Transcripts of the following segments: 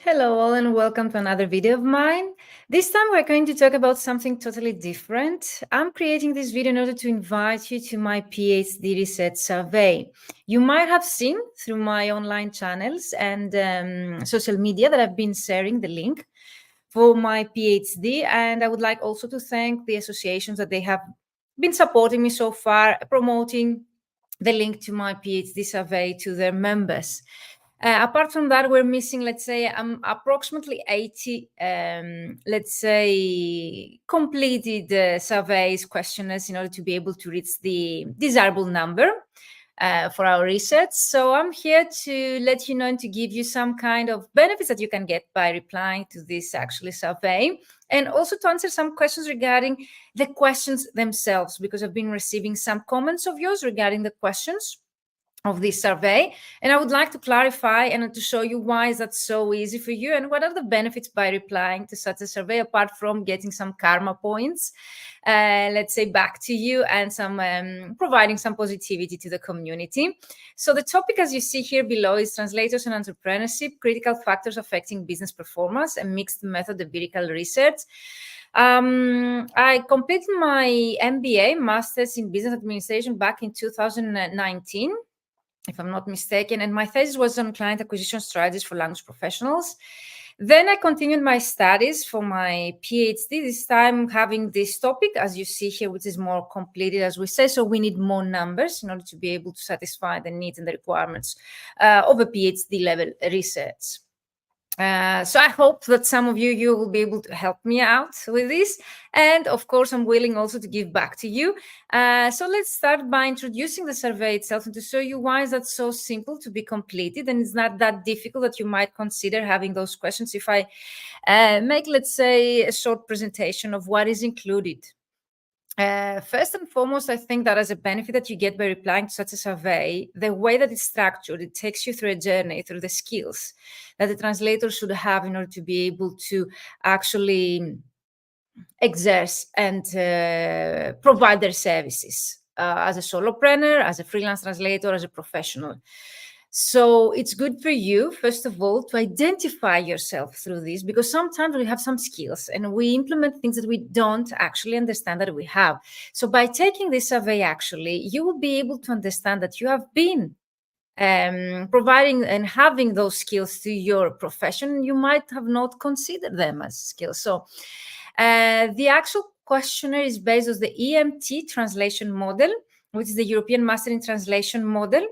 Hello all and welcome to another video of mine. This time we're going to talk about something totally different. I'm creating this video in order to invite you to my PhD research survey. You might have seen through my online channels and social media that I've been sharing the link for my PhD, and I would like also to thank the associations that they have been supporting me so far, promoting the link to my PhD survey to their members. Apart from that, we're missing, let's say, approximately 80, completed surveys, questionnaires in order to be able to reach the desirable number for our research. So I'm here to let you know and to give you some kind of benefits that you can get by replying to this actually survey, and also to answer some questions regarding the questions themselves, because I've been receiving some comments of yours regarding the questions of this survey, and I would like to clarify and to show you why is that so easy for you and what are the benefits by replying to such a survey, apart from getting some karma points, let's say, back to you, and some providing some positivity to the community. So the topic, as you see here below, is translators and entrepreneurship, critical factors affecting business performance, and mixed method empirical research. I completed my MBA, Master's in Business Administration, back in 2019. If I'm not mistaken, and my thesis was on client acquisition strategies for language professionals. Then I continued my studies for my PhD, this time having this topic, as you see here, which is more completed, as we say. So we need more numbers in order to be able to satisfy the needs and the requirements of a PhD level research. So I hope that some of you will be able to help me out with this. And of course, I'm willing also to give back to you. So let's start by introducing the survey itself and to show you why is that so simple to be completed, and it's not that difficult that you might consider having those questions if I make, let's say, a short presentation of what is included. First and foremost, I think that as a benefit that you get by replying to such a survey, the way that it's structured, it takes you through a journey, through the skills that the translator should have in order to be able to actually exerce and provide their services as a solopreneur, as a freelance translator, as a professional. So it's good for you, first of all, to identify yourself through this, because sometimes we have some skills and we implement things that we don't actually understand that we have. So by taking this survey, actually, you will be able to understand that you have been providing and having those skills to your profession. You might have not considered them as skills. So the actual questionnaire is based on the EMT translation model, which is the European Master in Translation model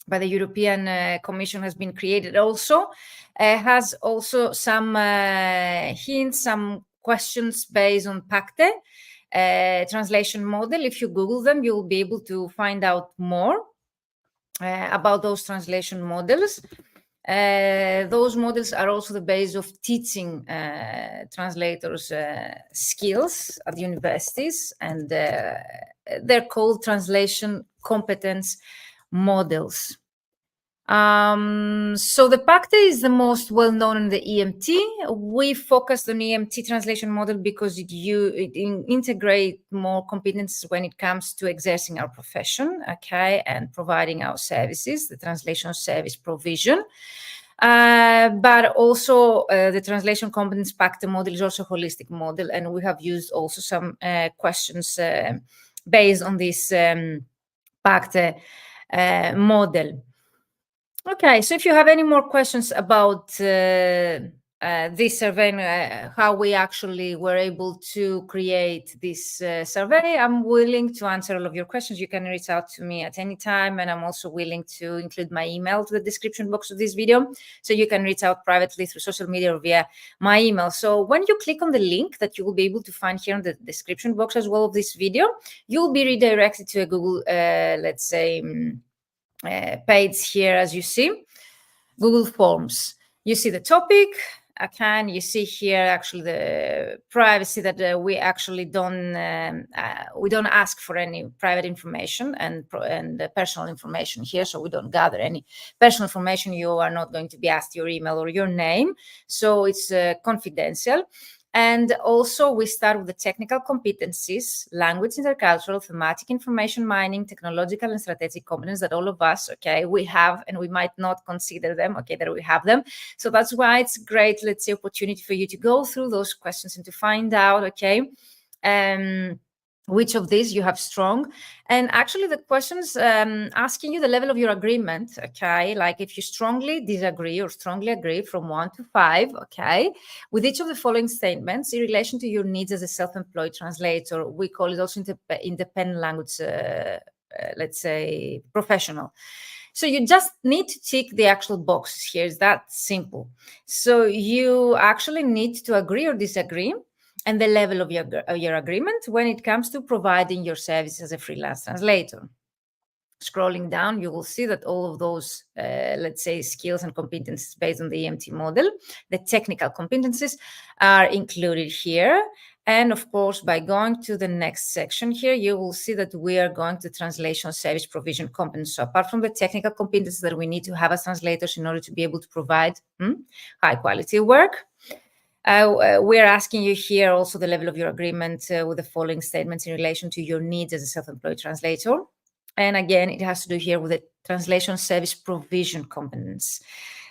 by the European Commission, has been created also. Has also some hints, some questions based on 𝗵𝗁 translation model. If you Google them, you will be able to find out more about those translation models. Those models are also the base of teaching translators skills at universities, and they're called translation competence models. So the 𝗵𝗁 is the most well-known in the EMT. We focused on EMT translation model because it integrate more competencies when it comes to exercising our profession, okay, and providing our services, the translation service provision. But also the translation competence 𝗵𝗁 model is also a holistic model, and we have used also some questions based on this 𝗵𝗁 model. Okay, so if you have any more questions about this survey and how we actually were able to create this survey, I'm willing to answer all of your questions. You can reach out to me at any time, and I'm also willing to include my email to the description box of this video, so you can reach out privately through social media or via my email. So when you click on the link that you will be able to find here in the description box as well of this video, you'll be redirected to a Google, let's say, page here, as you see, Google Forms. You see the topic. You see here actually the privacy that we actually don't ask for any private information and personal information here, so we don't gather any personal information. You are not going to be asked your email or your name, so it's confidential. And also we start with the technical competencies, language, intercultural, thematic information mining, technological and strategic competence that all of us, okay, we have, and we might not consider them, okay, that we have them. So that's why it's great, let's say, opportunity for you to go through those questions and to find out, okay, which of these you have strong. And actually the questions asking you the level of your agreement, okay, like if you strongly disagree or strongly agree from 1 to 5, okay, with each of the following statements in relation to your needs as a self-employed translator. We call it also independent language, let's say, professional. So you just need to tick the actual boxes here. It's that simple. So you actually need to agree or disagree and the level of your agreement when it comes to providing your service as a freelance translator. Scrolling down, you will see that all of those, let's say, skills and competencies based on the EMT model, the technical competencies, are included here. And of course, by going to the next section here, you will see that we are going to translation service provision competence. So apart from the technical competencies that we need to have as translators in order to be able to provide high quality work, we're asking you here also the level of your agreement with the following statements in relation to your needs as a self-employed translator. And again, it has to do here with the translation service provision competence.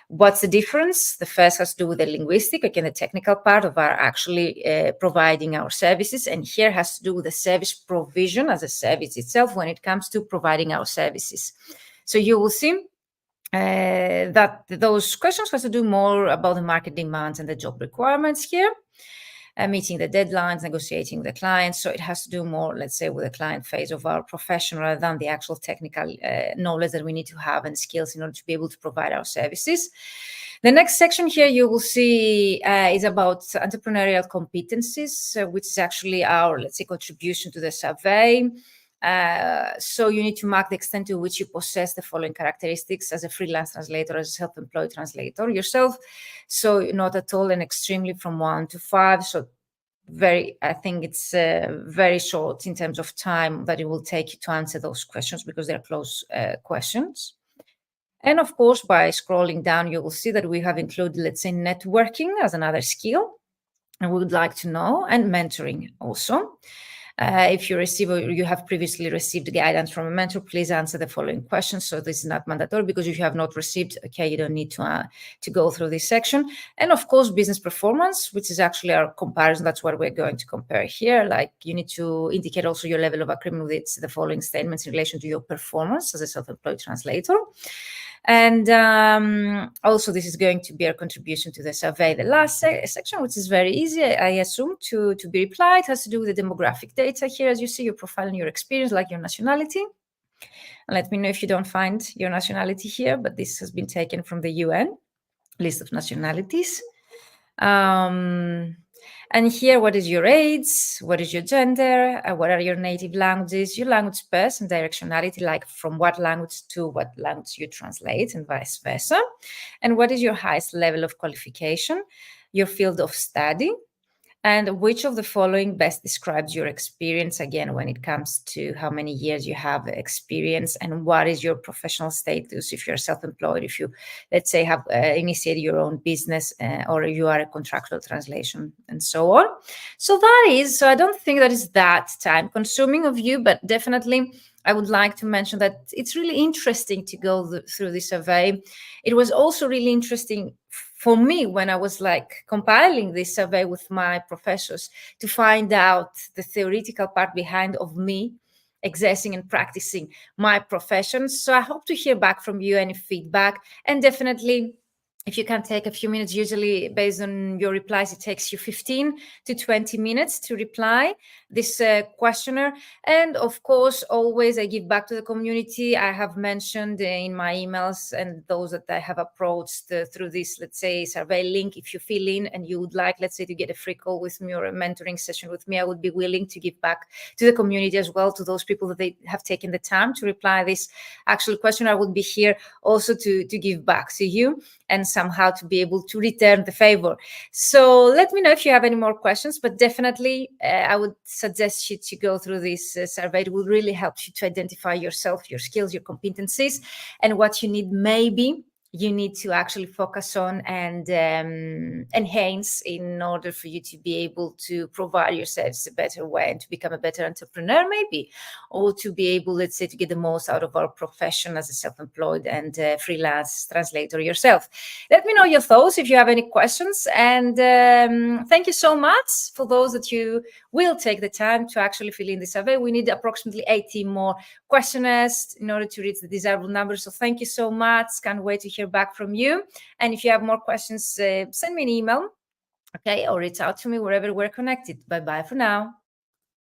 What's the difference? The first has to do with the linguistic, again, the technical part of our actually providing our services. And here has to do with the service provision as a service itself when it comes to providing our services. So you will see that those questions has to do more about the market demands and the job requirements here, meeting the deadlines, negotiating with the clients. So it has to do more, let's say, with the client phase of our profession rather than the actual technical knowledge that we need to have and skills in order to be able to provide our services. The next section here you will see is about entrepreneurial competencies, which is actually our, let's say, contribution to the survey. So you need to mark the extent to which you possess the following characteristics as a freelance translator, as a self-employed translator yourself. So not at all and extremely from 1 to 5. So I think it's very short in terms of time that it will take you to answer those questions because they're close questions. And of course, by scrolling down, you will see that we have included, let's say, networking as another skill, and we would like to know, and mentoring also. If you receive or you have previously received guidance from a mentor, please answer the following questions. So this is not mandatory because if you have not received, okay, you don't need to go through this section. And of course, business performance, which is actually our comparison. That's what we're going to compare here. Like you need to indicate also your level of agreement with the following statements in relation to your performance as a self-employed translator. And also this is going to be our contribution to the survey. The last section, which is very easy, I assume, to be replied, has to do with the demographic data here. As you see, your profile and your experience, like your nationality. And let me know if you don't find your nationality here, but this has been taken from the UN list of nationalities. And here, what is your age? What is your gender? What are your native languages? Your language pairs and directionality, like from what language to what language you translate and vice versa. And what is your highest level of qualification? Your field of study. And which of the following best describes your experience, again, when it comes to how many years you have experience and what is your professional status if you're self-employed, if you, let's say, have initiated your own business or you are a contractual translation and so on. So I don't think that is that time consuming of you, but definitely I would like to mention that it's really interesting to go through this survey. It was also really interesting for me when I was like compiling this survey with my professors to find out the theoretical part behind of me exercising and practicing my profession. So I hope to hear back from you, any feedback, and definitely if you can take a few minutes, usually based on your replies, it takes you 15 to 20 minutes to reply this questionnaire. And of course, always I give back to the community. I have mentioned in my emails and those that I have approached through this, let's say, survey link. If you fill in and you would like, let's say, to get a free call with me or a mentoring session with me, I would be willing to give back to the community as well, to those people that they have taken the time to reply this actual questionnaire. I would be here also to give back to you and somehow to be able to return the favor. So let me know if you have any more questions, but definitely I would suggest you to go through this survey. It will really help you to identify yourself, your skills, your competencies, and what you need maybe you need to actually focus on and enhance in order for you to be able to provide yourselves a better way and to become a better entrepreneur, maybe, or to be able, let's say, to get the most out of our profession as a self-employed and freelance translator yourself. Let me know your thoughts if you have any questions. And thank you so much for those that you will take the time to actually fill in the survey. We need approximately 80 more questionnaires in order to reach the desirable numbers. So thank you so much. Can't wait to hear back from you. And if you have more questions, send me an email, okay, or reach out to me wherever we're connected. Bye-bye for now.